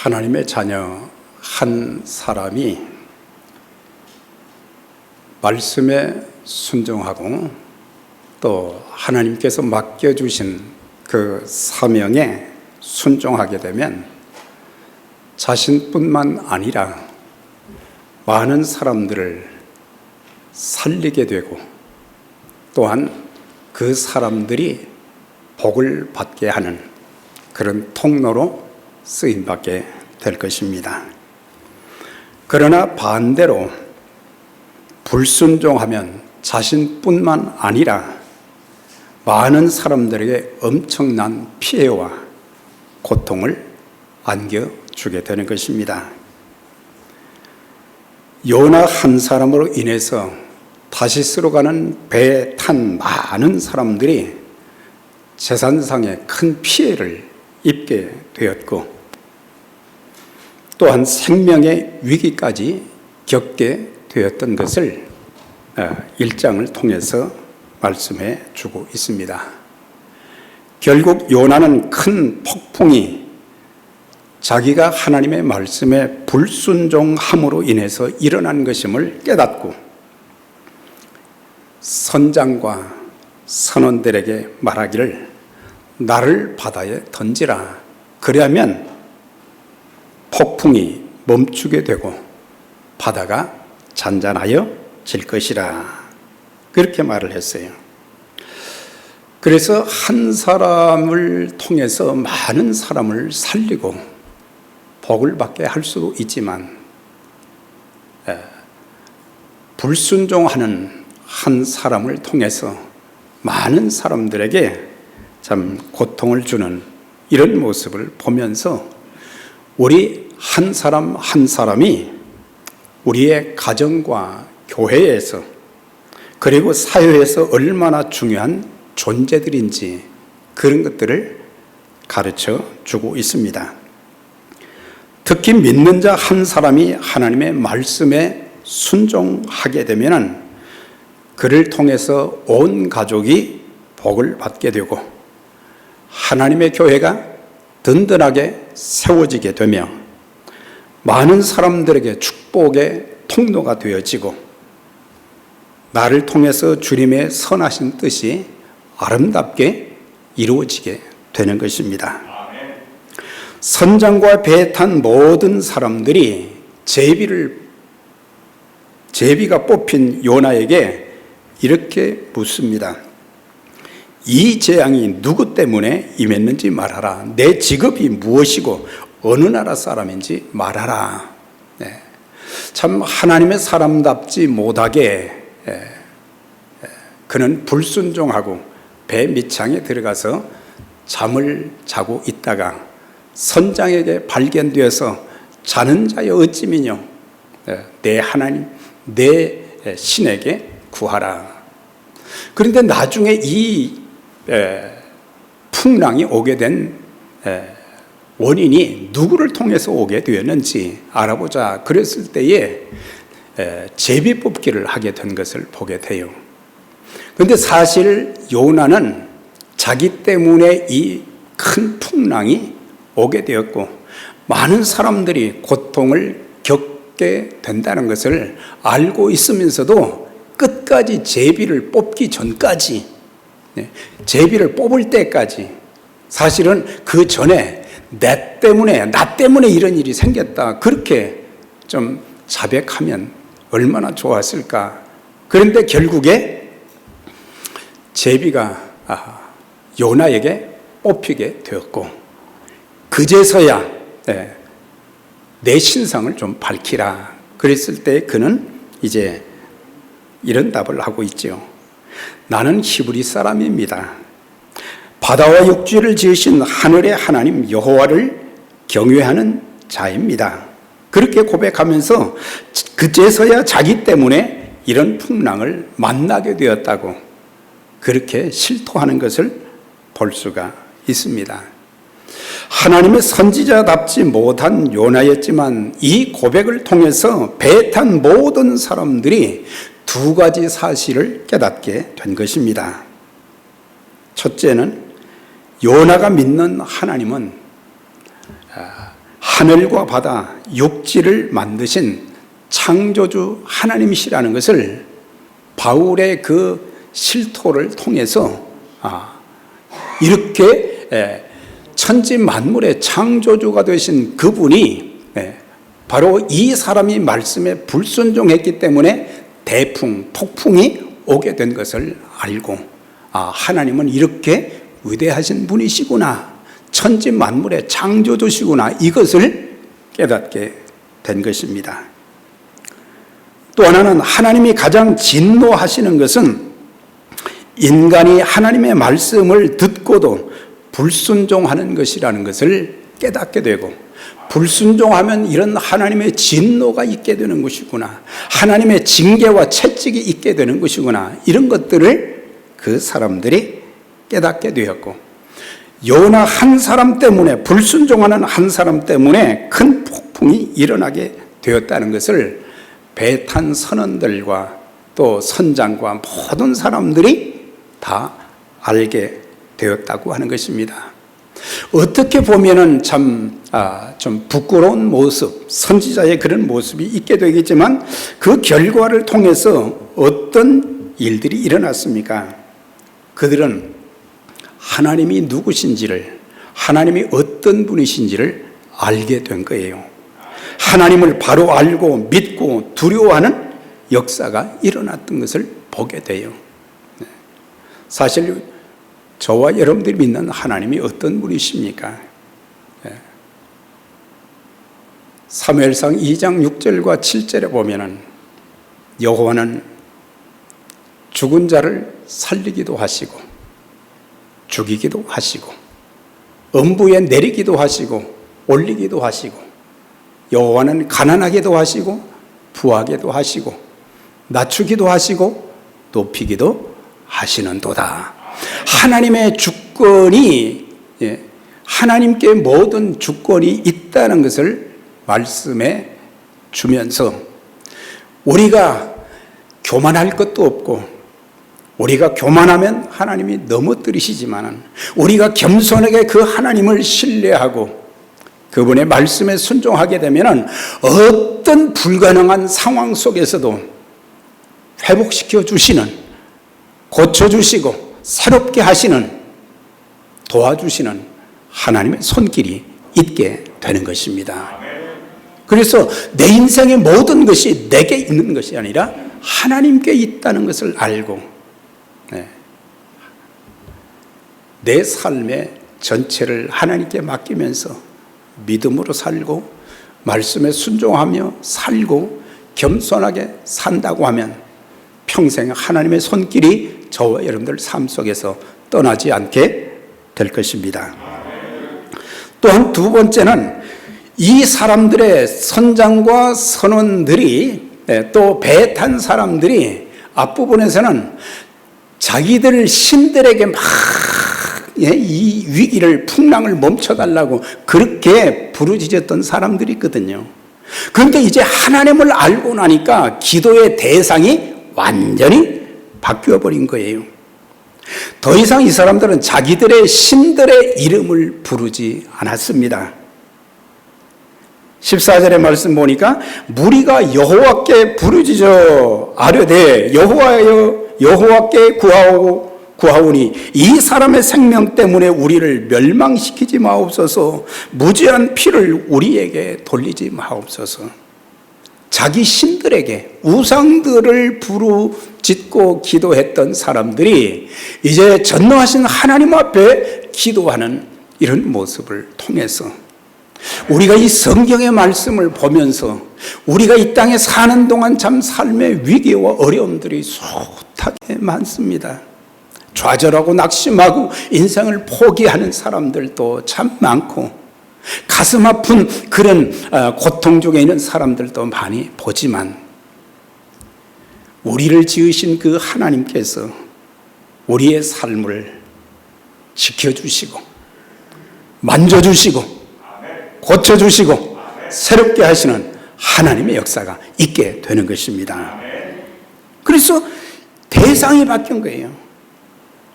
하나님의 자녀 한 사람이 말씀에 순종하고 또 하나님께서 맡겨주신 그 사명에 순종하게 되면 자신뿐만 아니라 많은 사람들을 살리게 되고 또한 그 사람들이 복을 받게 하는 그런 통로로 쓰임받게 될 것입니다. 그러나 반대로 불순종하면 자신뿐만 아니라 많은 사람들에게 엄청난 피해와 고통을 안겨주게 되는 것입니다. 요나 한 사람으로 인해서 다시스로 가는 배에 탄 많은 사람들이 재산상의 큰 피해를 입게 되었고 또한 생명의 위기까지 겪게 되었던 것을 1장을 통해서 말씀해 주고 있습니다. 결국 요나는 큰 폭풍이 자기가 하나님의 말씀에 불순종함으로 인해서 일어난 것임을 깨닫고 선장과 선원들에게 말하기를 나를 바다에 던지라. 그리하면 폭풍이 멈추게 되고 바다가 잔잔하여질 것이라. 그렇게 말을 했어요. 그래서 한 사람을 통해서 많은 사람을 살리고 복을 받게 할 수도 있지만 불순종하는 한 사람을 통해서 많은 사람들에게 참 고통을 주는 이런 모습을 보면서 우리 한 사람 한 사람이 우리의 가정과 교회에서 그리고 사회에서 얼마나 중요한 존재들인지 그런 것들을 가르쳐 주고 있습니다. 특히 믿는 자 한 사람이 하나님의 말씀에 순종하게 되면 그를 통해서 온 가족이 복을 받게 되고 하나님의 교회가 든든하게 세워지게 되며 많은 사람들에게 축복의 통로가 되어지고 나를 통해서 주님의 선하신 뜻이 아름답게 이루어지게 되는 것입니다. 선장과 배에 탄 모든 사람들이 제비가 뽑힌 요나에게 이렇게 묻습니다. 이 재앙이 누구 때문에 임했는지 말하라. 내 직업이 무엇이고 어느 나라 사람인지 말하라. 참 하나님의 사람답지 못하게 그는 불순종하고 배 밑창에 들어가서 잠을 자고 있다가 선장에게 발견되어서 자는 자여 어찌미뇨 내 하나님 내 신에게 구하라. 그런데 나중에 이 풍랑이 오게 된 원인이 누구를 통해서 오게 되었는지 알아보자. 그랬을 때에 제비 뽑기를 하게 된 것을 보게 돼요. 그런데 사실 요나는 자기 때문에 이 큰 풍랑이 오게 되었고 많은 사람들이 고통을 겪게 된다는 것을 알고 있으면서도 끝까지 제비를 뽑기 전까지 제비를 뽑을 때까지 사실은 그 전에 나 때문에 이런 일이 생겼다 그렇게 좀 자백하면 얼마나 좋았을까. 그런데 결국에 제비가 요나에게 뽑히게 되었고 그제서야 내 신상을 좀 밝히라. 그랬을 때 그는 이제 이런 답을 하고 있죠. 나는 히브리 사람입니다. 바다와 육지를 지으신 하늘의 하나님 여호와를 경외하는 자입니다. 그렇게 고백하면서 그제서야 자기 때문에 이런 풍랑을 만나게 되었다고 그렇게 실토하는 것을 볼 수가 있습니다. 하나님의 선지자답지 못한 요나였지만 이 고백을 통해서 배에 탄 모든 사람들이 두 가지 사실을 깨닫게 된 것입니다. 첫째는 요나가 믿는 하나님은 하늘과 바다, 육지를 만드신 창조주 하나님이시라는 것을 바울의 그 실토를 통해서 이렇게 천지 만물의 창조주가 되신 그분이 바로 이 사람이 말씀에 불순종했기 때문에 대풍, 폭풍이 오게 된 것을 알고 하나님은 이렇게 위대하신 분이시구나, 천지 만물의 창조주시구나, 이것을 깨닫게 된 것입니다. 또 하나는 하나님이 가장 진노하시는 것은 인간이 하나님의 말씀을 듣고도 불순종하는 것이라는 것을 깨닫게 되고, 불순종하면 이런 하나님의 진노가 있게 되는 것이구나, 하나님의 징계와 채찍이 있게 되는 것이구나, 이런 것들을 그 사람들이 깨닫게 되었고, 요나 한 사람 때문에, 불순종하는 한 사람 때문에 큰 폭풍이 일어나게 되었다는 것을 배 탄 선원들과 또 선장과 모든 사람들이 다 알게 되었다고 하는 것입니다. 어떻게 보면은 좀 부끄러운 모습, 선지자의 그런 모습이 있게 되겠지만 그 결과를 통해서 어떤 일들이 일어났습니까? 그들은 하나님이 누구신지를, 하나님이 어떤 분이신지를 알게 된 거예요. 하나님을 바로 알고 믿고 두려워하는 역사가 일어났던 것을 보게 돼요. 사실 저와 여러분들이 믿는 하나님이 어떤 분이십니까? 사무엘상 2장 6절과 7절에 보면은 여호와는 죽은 자를 살리기도 하시고 죽이기도 하시고 음부에 내리기도 하시고 올리기도 하시고, 여호와는 가난하게도 하시고 부하게도 하시고 낮추기도 하시고 높이기도 하시는도다. 하나님의 주권이, 하나님께 모든 주권이 있다는 것을 말씀해 주면서 우리가 교만할 것도 없고, 우리가 교만하면 하나님이 넘어뜨리시지만 우리가 겸손하게 그 하나님을 신뢰하고 그분의 말씀에 순종하게 되면 어떤 불가능한 상황 속에서도 회복시켜 주시는, 고쳐주시고 새롭게 하시는, 도와주시는 하나님의 손길이 있게 되는 것입니다. 그래서 내 인생의 모든 것이 내게 있는 것이 아니라 하나님께 있다는 것을 알고 내 삶의 전체를 하나님께 맡기면서 믿음으로 살고 말씀에 순종하며 살고 겸손하게 산다고 하면 평생 하나님의 손길이 저와 여러분들 삶 속에서 떠나지 않게 될 것입니다. 또한 두 번째는 이 사람들의 선장과 선원들이, 또 배 탄 사람들이 앞부분에서는 자기들 신들에게 막 이 위기를, 풍랑을 멈춰달라고 그렇게 부르짖었던 사람들이 있거든요. 그런데 이제 하나님을 알고 나니까 기도의 대상이 완전히 바뀌어버린 거예요. 더 이상 이 사람들은 자기들의 신들의 이름을 부르지 않았습니다. 14절의 말씀 보니까 무리가 여호와께 부르짖어 아뢰되 여호와여 여호와께 구하오니 이 사람의 생명 때문에 우리를 멸망시키지 마옵소서, 무죄한 피를 우리에게 돌리지 마옵소서. 자기 신들에게, 우상들을 부르짖고 기도했던 사람들이 이제 전능하신 하나님 앞에 기도하는 이런 모습을 통해서 우리가 이 성경의 말씀을 보면서 우리가 이 땅에 사는 동안 참 삶의 위기와 어려움들이 숱하게 많습니다. 좌절하고 낙심하고 인생을 포기하는 사람들도 참 많고, 가슴 아픈 그런 고통 중에 있는 사람들도 많이 보지만, 우리를 지으신 그 하나님께서 우리의 삶을 지켜주시고 만져주시고 고쳐주시고 새롭게 하시는 하나님의 역사가 있게 되는 것입니다. 그래서 대상이 바뀐 거예요.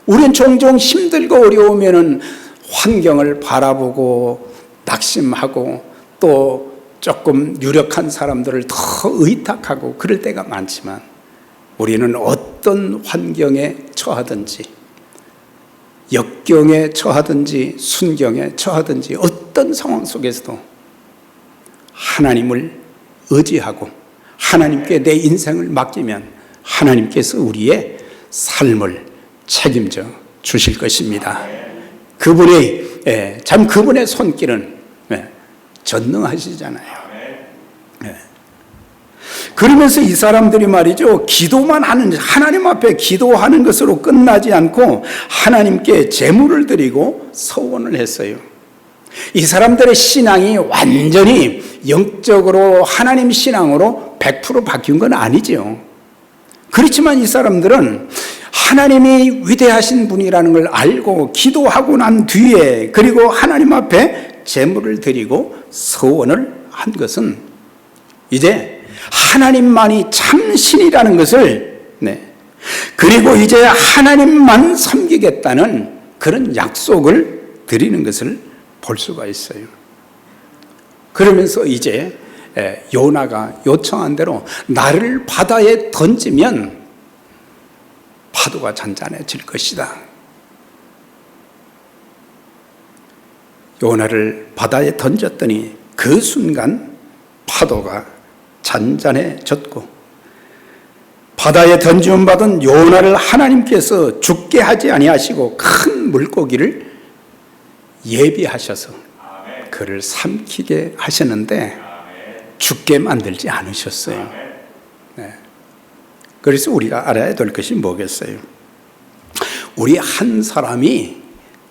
우리는 종종 힘들고 어려우면 환경을 바라보고 낙심하고 또 조금 유력한 사람들을 더 의탁하고 그럴 때가 많지만 우리는 어떤 환경에 처하든지 역경에 처하든지 순경에 처하든지 어떤 상황 속에서도 하나님을 의지하고 하나님께 내 인생을 맡기면 하나님께서 우리의 삶을 책임져 주실 것입니다. 그분의 손길은 전능하시잖아요. 그러면서 이 사람들이 말이죠, 기도만 하는, 하나님 앞에 기도하는 것으로 끝나지 않고 하나님께 제물을 드리고 서원을 했어요. 이 사람들의 신앙이 완전히 영적으로 하나님 신앙으로 100% 바뀐 건 아니죠. 그렇지만 이 사람들은 하나님이 위대하신 분이라는 걸 알고 기도하고 난 뒤에 그리고 하나님 앞에 제물을 드리고 서원을 한 것은 이제 하나님만이 참 신이라는 것을 그리고 이제 하나님만 섬기겠다는 그런 약속을 드리는 것을 볼 수가 있어요. 그러면서 이제 요나가 요청한 대로 나를 바다에 던지면 파도가 잔잔해질 것이다. 요나를 바다에 던졌더니 그 순간 파도가 잔잔해졌고 바다에 던지움 받은 요나를 하나님께서 죽게 하지 아니하시고 큰 물고기를 예비하셔서 그를 삼키게 하셨는데 죽게 만들지 않으셨어요. 그래서 우리가 알아야 될 것이 뭐겠어요? 우리 한 사람이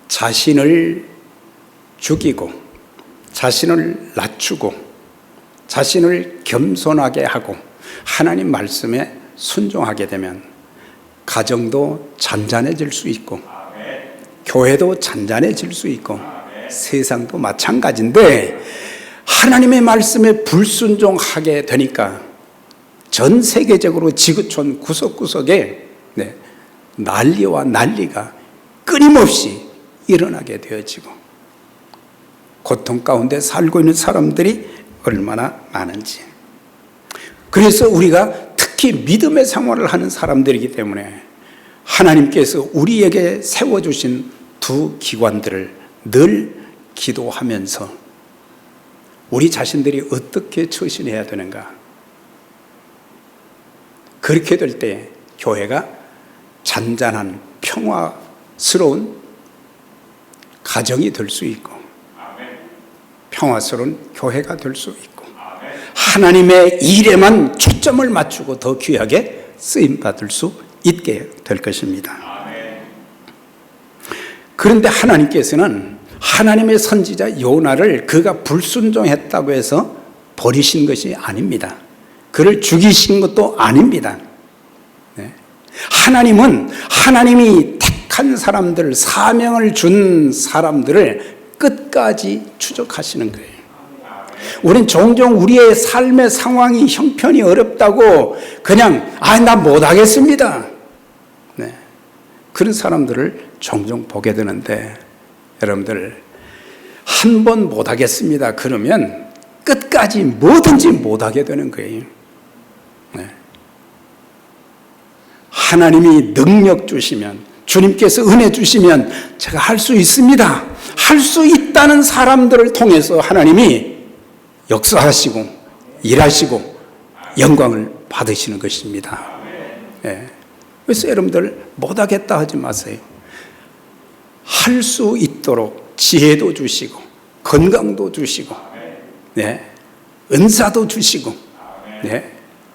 자신을 죽이고 자신을 낮추고 자신을 겸손하게 하고 하나님 말씀에 순종하게 되면 가정도 잔잔해질 수 있고 교회도 잔잔해질 수 있고 세상도 마찬가지인데 하나님의 말씀에 불순종하게 되니까 전 세계적으로 지구촌 구석구석에 난리와 난리가 끊임없이 일어나게 되어지고 고통 가운데 살고 있는 사람들이 얼마나 많은지. 그래서 우리가 특히 믿음의 생활을 하는 사람들이기 때문에 하나님께서 우리에게 세워주신 두 기관들을 늘 기도하면서 우리 자신들이 어떻게 처신해야 되는가. 그렇게 될 때 교회가 잔잔한 평화스러운 가정이 될 수 있고 평화스러운 교회가 될 수 있고 하나님의 일에만 초점을 맞추고 더 귀하게 쓰임받을 수 있게 될 것입니다. 그런데 하나님께서는 하나님의 선지자 요나를 그가 불순종했다고 해서 버리신 것이 아닙니다. 그를 죽이신 것도 아닙니다. 하나님은 하나님이 택한 사람들, 사명을 준 사람들을 끝까지 추적하시는 거예요. 우린 종종 우리의 삶의 상황이 형편이 어렵다고 그냥 나 못하겠습니다. 그런 사람들을 종종 보게 되는데 여러분들 한 번 못하겠습니다 그러면 끝까지 뭐든지 못하게 되는 거예요. 하나님이 능력 주시면 주님께서 은혜 주시면 제가 할 수 있습니다. 할 수 있다는 사람들을 통해서 하나님이 역사하시고 일하시고 영광을 받으시는 것입니다. 그래서 여러분들 못하겠다 하지 마세요. 할 수 있도록 지혜도 주시고 건강도 주시고 은사도 주시고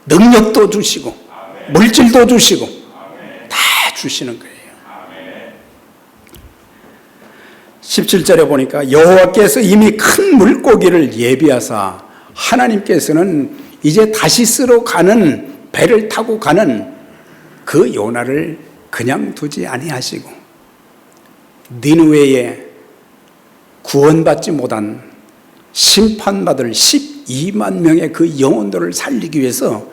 능력도 주시고 물질도 주시고 다 주시는 거예요. 17절에 보니까 여호와께서 이미 큰 물고기를 예비하사 하나님께서는 이제 다시스로 가는 배를 타고 가는 그 요나를 그냥 두지 아니하시고 니느웨에 구원받지 못한 심판받을 12만 명의 그 영혼들을 살리기 위해서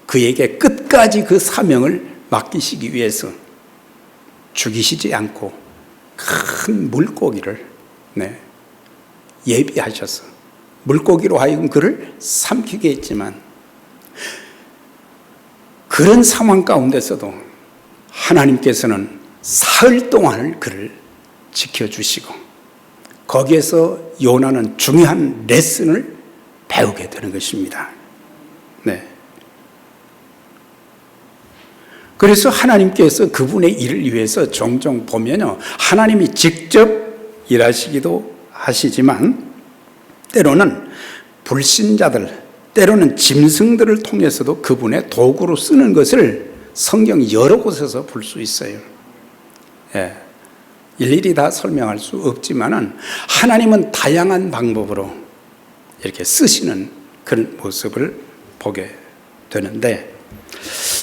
그에게 끝까지 그 사명을 맡기시기 위해서 죽이시지 않고 큰 물고기를 예비하셔서 물고기로 하여금 그를 삼키게 했지만 그런 상황 가운데서도 하나님께서는 사흘 동안을 그를 지켜주시고 거기에서 요나는 중요한 레슨을 배우게 되는 것입니다. 네. 그래서 하나님께서 그분의 일을 위해서 종종 보면요, 하나님이 직접 일하시기도 하시지만 때로는 불신자들, 때로는 짐승들을 통해서도 그분의 도구로 쓰는 것을 성경 여러 곳에서 볼 수 있어요. 예. 일일이 다 설명할 수 없지만은 하나님은 다양한 방법으로 이렇게 쓰시는 그런 모습을 보게 되는데,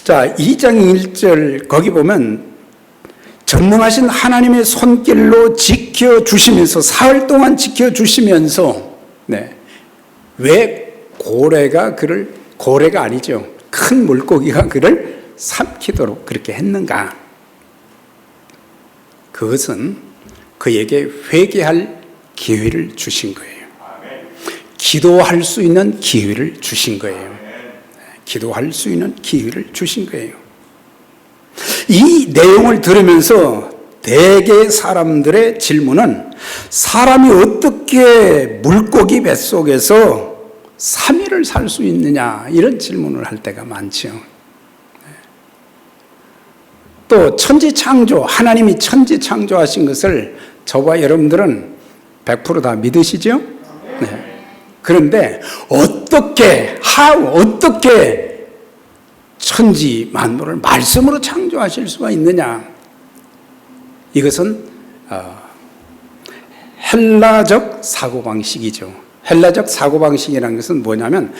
자, 2장 1절 거기 보면 전능하신 하나님의 손길로 지켜주시면서 사흘 동안 지켜주시면서 네, 왜 고래가 아니죠, 큰 물고기가 그를 삼키도록 그렇게 했는가? 그것은 그에게 회개할 기회를 주신 거예요. 기도할 수 있는 기회를 주신 거예요. 기도할 수 있는 기회를 주신 거예요. 이 내용을 들으면서 대개 사람들의 질문은 사람이 어떻게 물고기 뱃속에서 3일을 살 수 있느냐, 이런 질문을 할 때가 많죠. 또 천지창조, 하나님이 천지창조하신 것을 저와 여러분들은 100% 다 믿으시죠? 네. 그런데 어떻게 천지 만물을 말씀으로 창조하실 수가 있느냐? 이것은 헬라적 사고방식이죠. 헬라적 사고방식이라는 것은 뭐냐면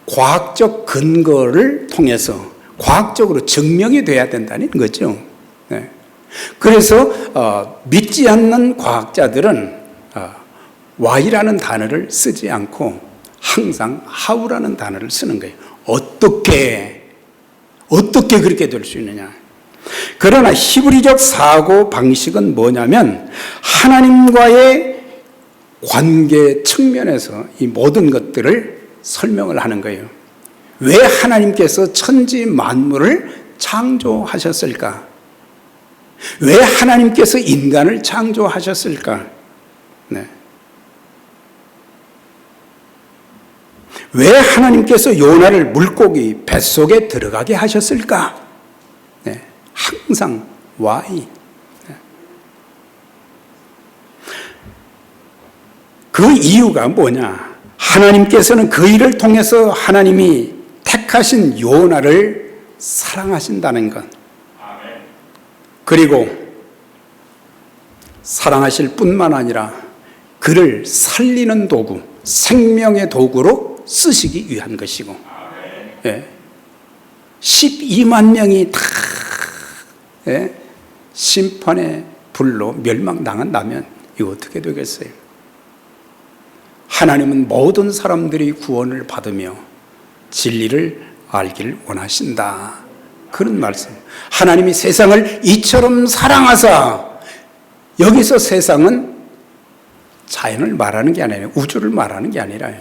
과학적 근거를 통해서 과학적으로 증명이 돼야 된다는 거죠. 네. 그래서 믿지 않는 과학자들은 why라는 단어를 쓰지 않고 항상 how라는 단어를 쓰는 거예요. 어떻게 그렇게 될 수 있느냐. 그러나 히브리적 사고 방식은 뭐냐면 하나님과의 관계 측면에서 이 모든 것들을 설명을 하는 거예요. 왜 하나님께서 천지 만물을 창조하셨을까? 왜 하나님께서 인간을 창조하셨을까? 네. 왜 하나님께서 요나를 물고기 뱃속에 들어가게 하셨을까? 네. 항상 why. 네. 그 이유가 뭐냐? 하나님께서는 그 일을 통해서 하나님이 택하신 요나를 사랑하신다는 것, 그리고 사랑하실 뿐만 아니라 그를 살리는 도구, 생명의 도구로 쓰시기 위한 것이고, 예. 12만 명이 다 심판의 불로 멸망당한다면 이거 어떻게 되겠어요? 하나님은 모든 사람들이 구원을 받으며 진리를 알기를 원하신다, 그런 말씀. 하나님이 세상을 이처럼 사랑하사, 여기서 세상은 자연을 말하는 게 아니라 우주를 말하는 게 아니라요,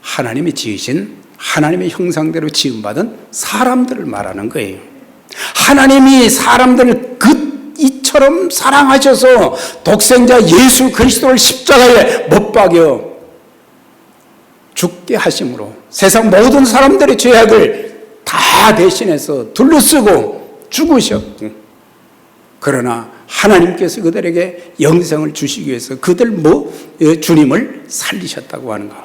하나님이 지으신 하나님의 형상대로 지음받은 사람들을 말하는 거예요. 하나님이 사람들을 이처럼 사랑하셔서 독생자 예수 그리스도를 십자가에 못 박여 죽게 하심으로 세상 모든 사람들의 죄악을 다 대신해서 둘러쓰고 죽으셨고, 그러나 하나님께서 그들에게 영생을 주시기 위해서 주님을 살리셨다고 하는 것.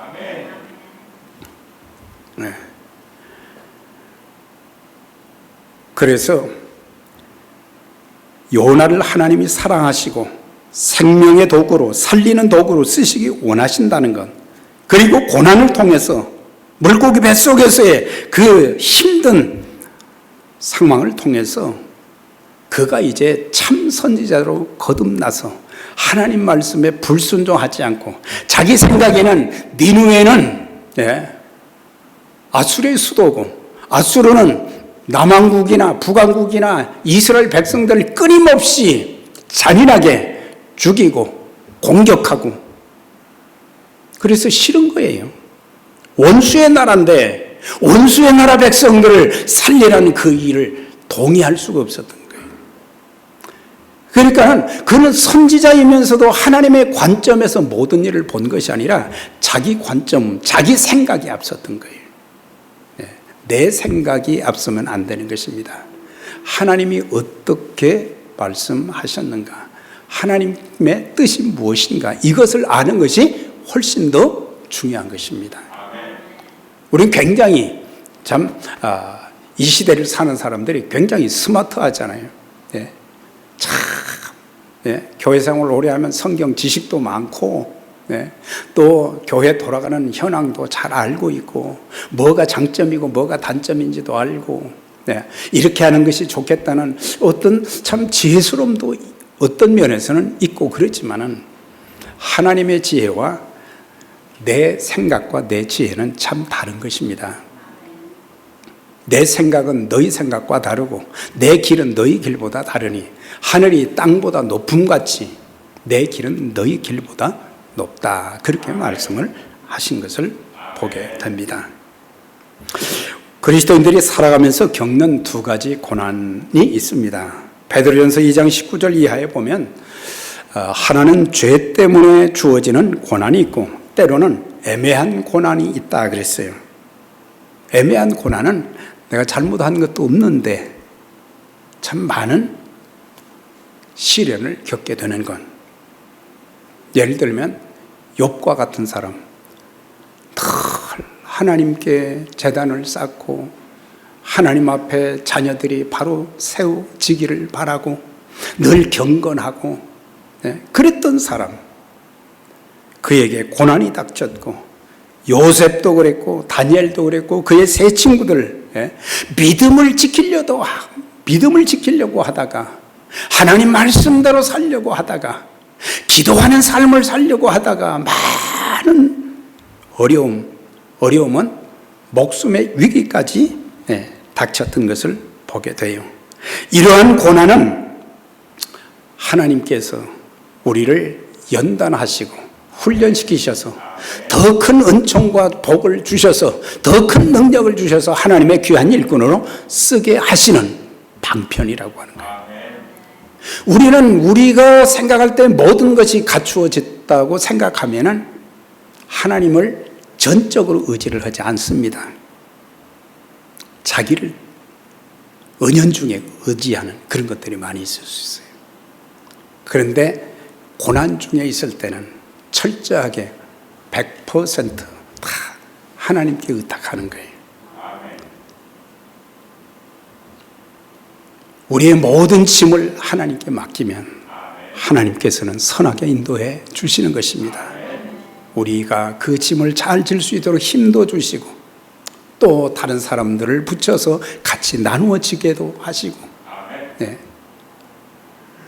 네. 그래서 요나를 하나님이 사랑하시고 생명의 도구로, 살리는 도구로 쓰시기 원하신다는 것, 그리고 고난을 통해서 물고기 뱃속에서의 그 힘든 상황을 통해서 그가 이제 참 선지자로 거듭나서 하나님 말씀에 불순종하지 않고, 자기 생각에는 니느웨는 아수르의 수도고, 아수르는 남왕국이나 북왕국이나 이스라엘 백성들을 끊임없이 잔인하게 죽이고 공격하고, 그래서 싫은 거예요. 원수의 나라인데 원수의 나라 백성들을 살리라는 그 일을 동의할 수가 없었던 거예요. 그러니까 그는 선지자이면서도 하나님의 관점에서 모든 일을 본 것이 아니라 자기 관점, 자기 생각이 앞섰던 거예요. 내 생각이 앞서면 안 되는 것입니다. 하나님이 어떻게 말씀하셨는가, 하나님의 뜻이 무엇인가, 이것을 아는 것이 훨씬 더 중요한 것입니다. 우리는 굉장히 이 시대를 사는 사람들이 굉장히 스마트하잖아요. 교회 생활을 오래 하면 성경 지식도 많고, 또 교회 돌아가는 현황도 잘 알고 있고, 뭐가 장점이고 뭐가 단점인지도 알고, 이렇게 하는 것이 좋겠다는 어떤 참 지혜스러움도 어떤 면에서는 있고 그렇지만은, 하나님의 지혜와 내 생각과 내 지혜는 참 다른 것입니다. 내 생각은 너희 생각과 다르고 내 길은 너희 길보다 다르니 하늘이 땅보다 높음같이 내 길은 너희 길보다 높다. 그렇게 말씀을 하신 것을 보게 됩니다. 그리스도인들이 살아가면서 겪는 두 가지 고난이 있습니다. 베드로전서 2장 19절 이하에 보면 하나는 죄 때문에 주어지는 고난이 있고 때로는 애매한 고난이 있다 그랬어요. 애매한 고난은 내가 잘못한 것도 없는데 참 많은 시련을 겪게 되는 건, 예를 들면 욥과 같은 사람, 늘 하나님께 제단을 쌓고 하나님 앞에 자녀들이 바로 세워지기를 바라고 늘 경건하고 그랬던 사람, 그에게 고난이 닥쳤고, 요셉도 그랬고 다니엘도 그랬고 그의 세 친구들 믿음을 지키려고 하다가, 하나님 말씀대로 살려고 하다가, 기도하는 삶을 살려고 하다가 많은 어려움은 목숨의 위기까지 닥쳤던 것을 보게 돼요. 이러한 고난은 하나님께서 우리를 연단하시고 훈련시키셔서 더 큰 은총과 복을 주셔서 더 큰 능력을 주셔서 하나님의 귀한 일꾼으로 쓰게 하시는 방편이라고 하는 거예요. 우리는 우리가 생각할 때 모든 것이 갖추어졌다고 생각하면은 하나님을 전적으로 의지를 하지 않습니다. 자기를 은연중에 의지하는 그런 것들이 많이 있을 수 있어요. 그런데 고난 중에 있을 때는 철저하게 100% 다 하나님께 의탁하는 거예요. 우리의 모든 짐을 하나님께 맡기면 하나님께서는 선하게 인도해 주시는 것입니다. 우리가 그 짐을 잘 질 수 있도록 힘도 주시고 또 다른 사람들을 붙여서 같이 나누어 지게도 하시고,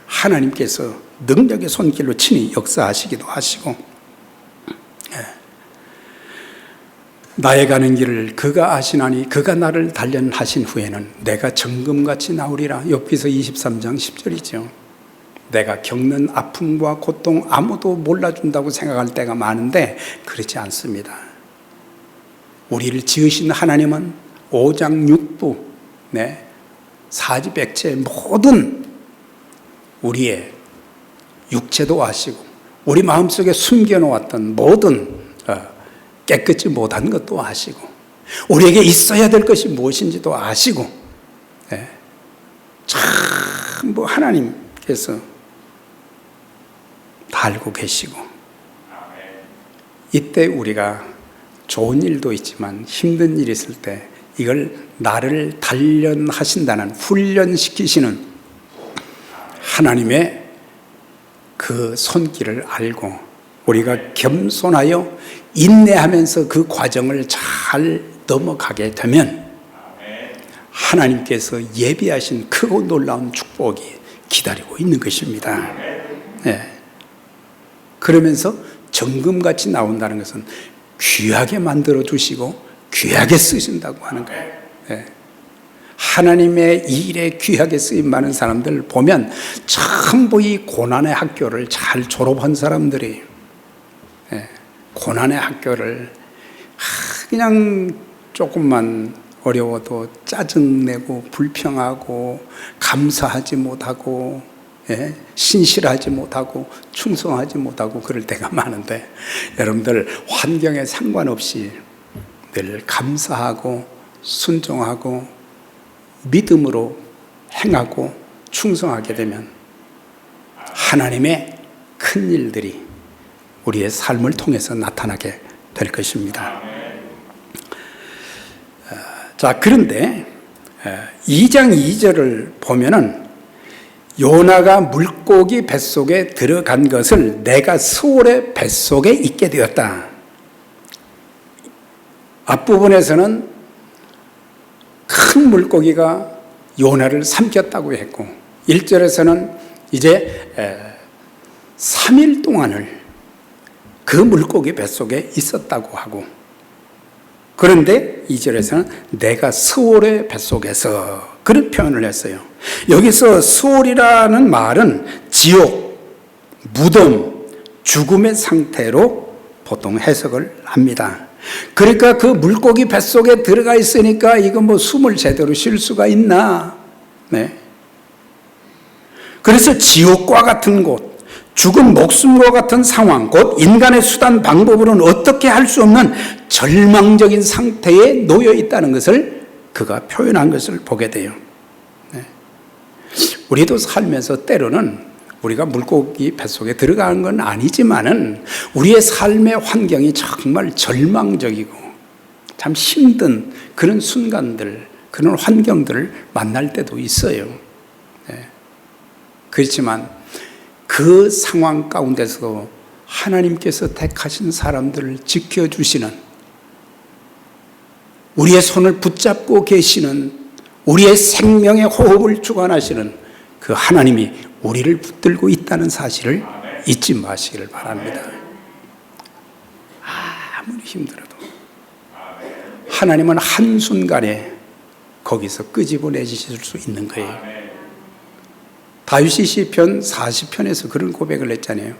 하나님께서 능력의 손길로 친히 역사하시기도 하시고, 나의 가는 길을 그가 아시나니 그가 나를 단련하신 후에는 내가 정금같이 나오리라. 욥기서 23장 10절이죠. 내가 겪는 아픔과 고통 아무도 몰라준다고 생각할 때가 많은데 그렇지 않습니다. 우리를 지으신 하나님은 오장육부, 사지백체 모든 우리의 육체도 아시고 우리 마음속에 숨겨놓았던 모든 깨끗이 못한 것도 아시고 우리에게 있어야 될 것이 무엇인지도 아시고, 참 하나님께서 다 알고 계시고, 이때 우리가 좋은 일도 있지만 힘든 일이 있을 때 이걸 나를 단련하신다는, 훈련시키시는 하나님의 그 손길을 알고 우리가 겸손하여 인내하면서 그 과정을 잘 넘어가게 되면 하나님께서 예비하신 크고 놀라운 축복이 기다리고 있는 것입니다. 그러면서 정금같이 나온다는 것은 귀하게 만들어 주시고 귀하게 쓰신다고 하는 거예요. 하나님의 일에 귀하게 쓰임 많은 사람들 보면 전부 이 고난의 학교를 잘 졸업한 사람들이에요. 고난의 학교를 그냥 조금만 어려워도 짜증내고 불평하고 감사하지 못하고 신실하지 못하고 충성하지 못하고 그럴 때가 많은데, 여러분들 환경에 상관없이 늘 감사하고 순종하고 믿음으로 행하고 충성하게 되면 하나님의 큰 일들이 우리의 삶을 통해서 나타나게 될 것입니다. 자, 그런데 2장 2절을 보면은 요나가 물고기 뱃속에 들어간 것을 내가 수월의 뱃속에 있게 되었다. 앞부분에서는 큰 물고기가 요나를 삼켰다고 했고, 1절에서는 이제 3일 동안을 그 물고기 뱃속에 있었다고 하고, 그런데 2절에서는 내가 스올의 뱃속에서, 그런 표현을 했어요. 여기서 스올이라는 말은 지옥, 무덤, 죽음의 상태로 보통 해석을 합니다. 그러니까 그 물고기 뱃속에 들어가 있으니까 이거 뭐 숨을 제대로 쉴 수가 있나? 네. 그래서 지옥과 같은 곳, 죽은 목숨과 같은 상황, 곧 인간의 수단 방법으로는 어떻게 할 수 없는 절망적인 상태에 놓여 있다는 것을 그가 표현한 것을 보게 돼요. 네. 우리도 살면서 때로는 우리가 물고기 뱃속에 들어가는 건 아니지만은 우리의 삶의 환경이 정말 절망적이고 참 힘든 그런 순간들, 그런 환경들을 만날 때도 있어요. 네. 그렇지만 그 상황 가운데서 하나님께서 택하신 사람들을 지켜주시는, 우리의 손을 붙잡고 계시는, 우리의 생명의 호흡을 주관하시는 그 하나님이 우리를 붙들고 있다는 사실을 잊지 마시기를 바랍니다. 아무리 힘들어도 하나님은 한순간에 거기서 끄집어내실 수 있는 거예요. 다윗이 시편 40편에서 그런 고백을 했잖아요.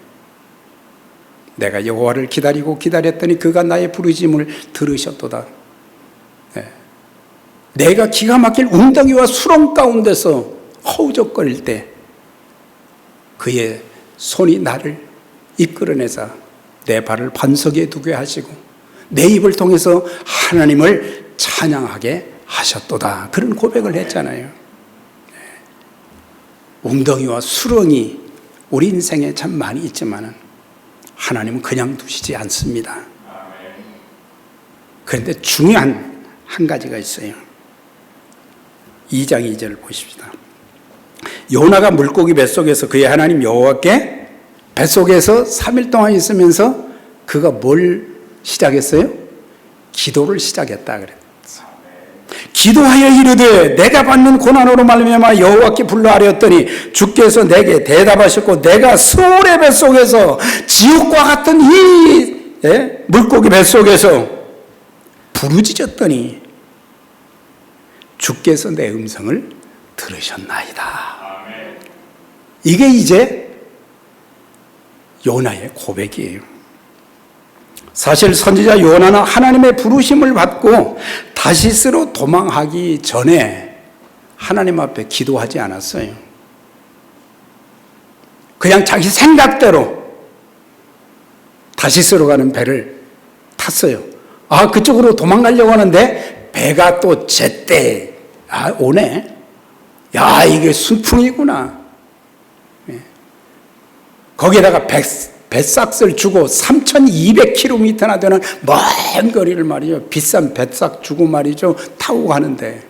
내가 여호와를 기다리고 기다렸더니 그가 나의 부르짖음을 들으셨도다. 네. 내가 기가 막힐 웅덩이와 수렁 가운데서 허우적거릴 때 그의 손이 나를 이끌어내사 내 발을 반석에 두게 하시고 내 입을 통해서 하나님을 찬양하게 하셨도다. 그런 고백을 했잖아요. 웅덩이와 수렁이 우리 인생에 참 많이 있지만 하나님은 그냥 두시지 않습니다. 그런데 중요한 한 가지가 있어요. 2장 2절을 보십시다. 요나가 물고기 뱃속에서 그의 하나님 여호와께 뱃속에서 3일 동안 있으면서 그가 뭘 시작했어요? 기도를 시작했다 그랬어요. 기도하여 이르되 내가 받는 고난으로 말미암아 여호와께 불러하렸더니 주께서 내게 대답하셨고 내가 스올의 뱃속에서 지옥과 같은 이 물고기 뱃속에서 부르짖었더니 주께서 내 음성을 들으셨나이다. 이게 이제 요나의 고백이에요. 사실 선지자 요나는 하나님의 부르심을 받고 다시스로 도망하기 전에 하나님 앞에 기도하지 않았어요. 그냥 자기 생각대로 다시스로 가는 배를 탔어요. 그쪽으로 도망가려고 하는데 배가 또 제때 오네. 야, 이게 순풍이구나. 거기에다가 뱃삭을 주고 3,200km나 되는 먼 거리를 말이죠. 비싼 뱃삭 주고 말이죠. 타고 가는데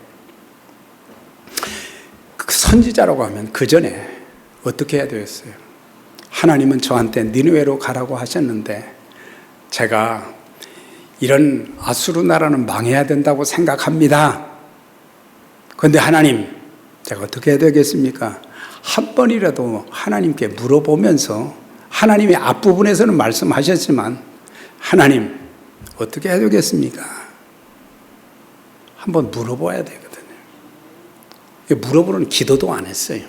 그 선지자라고 하면 그 전에 어떻게 해야 되겠어요? 하나님은 저한테 니느웨로 가라고 하셨는데 제가 이런 아수르 나라는 망해야 된다고 생각합니다. 그런데 하나님, 제가 어떻게 해야 되겠습니까? 한 번이라도 하나님께 물어보면서, 하나님의 앞부분에서는 말씀하셨지만 하나님 어떻게 해야 되겠습니까? 한번 물어봐야 되거든요. 물어보는 기도도 안 했어요.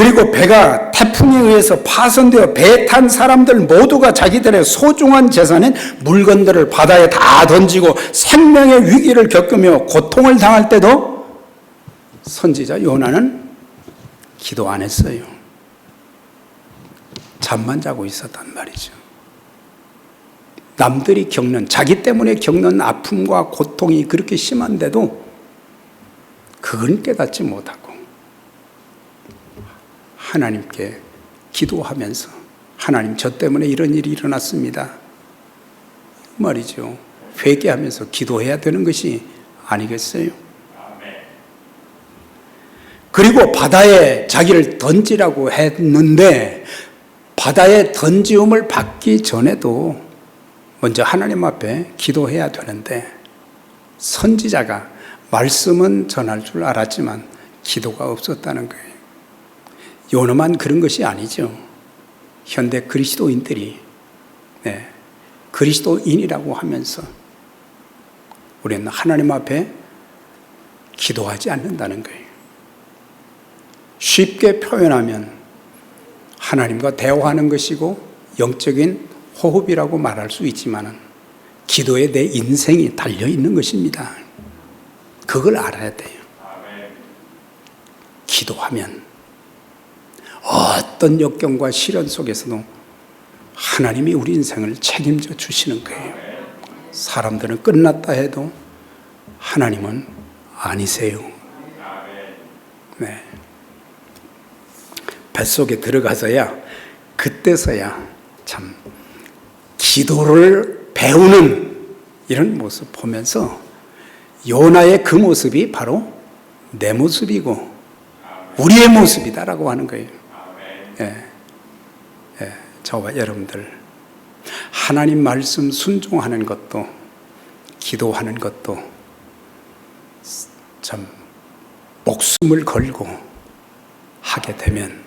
그리고 배가 태풍에 의해서 파손되어 배에 탄 사람들 모두가 자기들의 소중한 재산인 물건들을 바다에 다 던지고 생명의 위기를 겪으며 고통을 당할 때도 선지자 요나는 기도 안 했어요. 잠만 자고 있었단 말이죠. 남들이 겪는, 자기 때문에 겪는 아픔과 고통이 그렇게 심한데도 그건 깨닫지 못하고 하나님께 기도하면서 하나님, 저 때문에 이런 일이 일어났습니다 말이죠. 회개하면서 기도해야 되는 것이 아니겠어요? 그리고 바다에 자기를 던지라고 했는데 바다에 던지움을 받기 전에도 먼저 하나님 앞에 기도해야 되는데 선지자가 말씀은 전할 줄 알았지만 기도가 없었다는 거예요. 요나만 그런 것이 아니죠. 현대 그리스도인들이 그리스도인이라고 하면서 우리는 하나님 앞에 기도하지 않는다는 거예요. 쉽게 표현하면 하나님과 대화하는 것이고 영적인 호흡이라고 말할 수 있지만 기도에 내 인생이 달려있는 것입니다. 그걸 알아야 돼요. 기도하면 어떤 역경과 시련 속에서도 하나님이 우리 인생을 책임져 주시는 거예요. 사람들은 끝났다 해도 하나님은 아니세요. 네. 뱃속에 들어가서야, 그때서야 참 기도를 배우는 이런 모습 보면서 요나의 그 모습이 바로 내 모습이고 우리의 모습이다라고 하는 거예요. 저와 여러분들 하나님 말씀 순종하는 것도 기도하는 것도 참 목숨을 걸고 하게 되면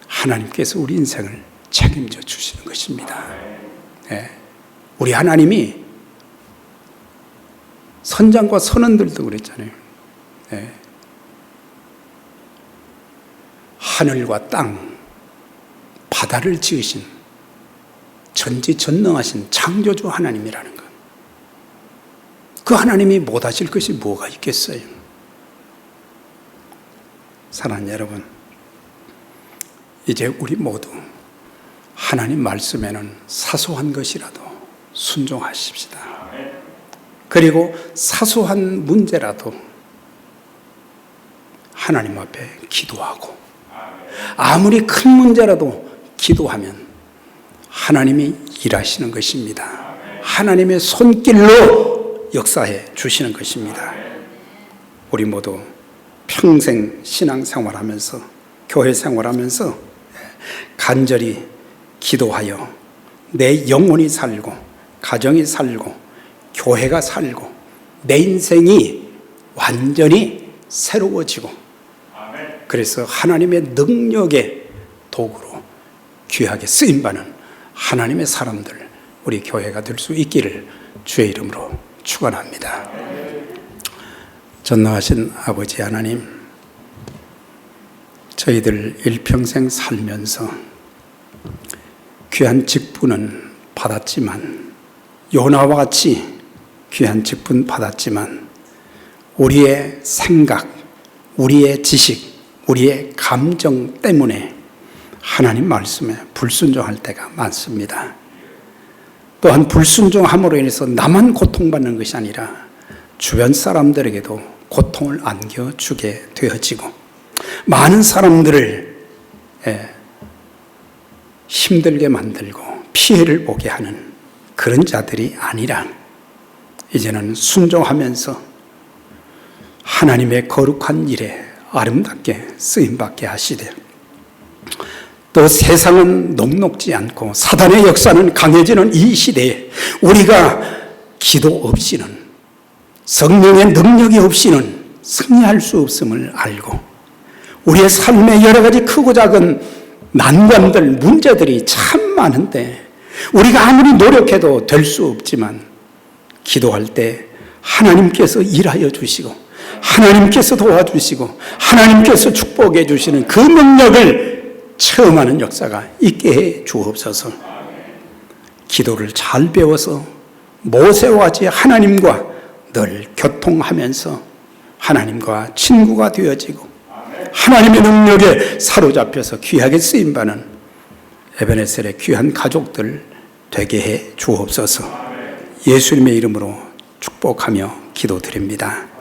하나님께서 우리 인생을 책임져 주시는 것입니다. 우리 하나님이 선장과 선원들도 그랬잖아요. 하늘과 땅, 바다를 지으신 전지전능하신 창조주 하나님이라는 것. 그 하나님이 못하실 것이 뭐가 있겠어요? 사랑하는 여러분, 이제 우리 모두 하나님 말씀에는 사소한 것이라도 순종하십시다. 그리고 사소한 문제라도 하나님 앞에 기도하고 아무리 큰 문제라도 기도하면 하나님이 일하시는 것입니다. 하나님의 손길로 역사해 주시는 것입니다. 우리 모두 평생 신앙생활하면서 교회 생활하면서 간절히 기도하여 내 영혼이 살고 가정이 살고 교회가 살고 내 인생이 완전히 새로워지고 그래서 하나님의 능력의 도구로 귀하게 쓰임받는 하나님의 사람들, 우리 교회가 될 수 있기를 주의 이름으로 축원합니다. 전능하신 아버지 하나님, 저희들 일평생 살면서 귀한 직분은 받았지만, 요나와 같이 귀한 직분 받았지만 우리의 생각, 우리의 지식, 우리의 감정 때문에 하나님 말씀에 불순종할 때가 많습니다. 또한 불순종함으로 인해서 나만 고통받는 것이 아니라 주변 사람들에게도 고통을 안겨주게 되어지고 많은 사람들을 힘들게 만들고 피해를 보게 하는 그런 자들이 아니라 이제는 순종하면서 하나님의 거룩한 일에 아름답게 쓰임받게 하시되 또 세상은 녹록지 않고 사단의 역사는 강해지는 이 시대에 우리가 기도 없이는, 성령의 능력이 없이는 승리할 수 없음을 알고 우리의 삶의 여러 가지 크고 작은 난관들, 문제들이 참 많은데 우리가 아무리 노력해도 될 수 없지만 기도할 때 하나님께서 일하여 주시고 하나님께서 도와주시고 하나님께서 축복해 주시는 그 능력을 체험하는 역사가 있게 해 주옵소서. 기도를 잘 배워서 모세와 같이 하나님과 늘 교통하면서 하나님과 친구가 되어지고 하나님의 능력에 사로잡혀서 귀하게 쓰임받는 에베네셀의 귀한 가족들 되게 해 주옵소서. 예수님의 이름으로 축복하며 기도드립니다.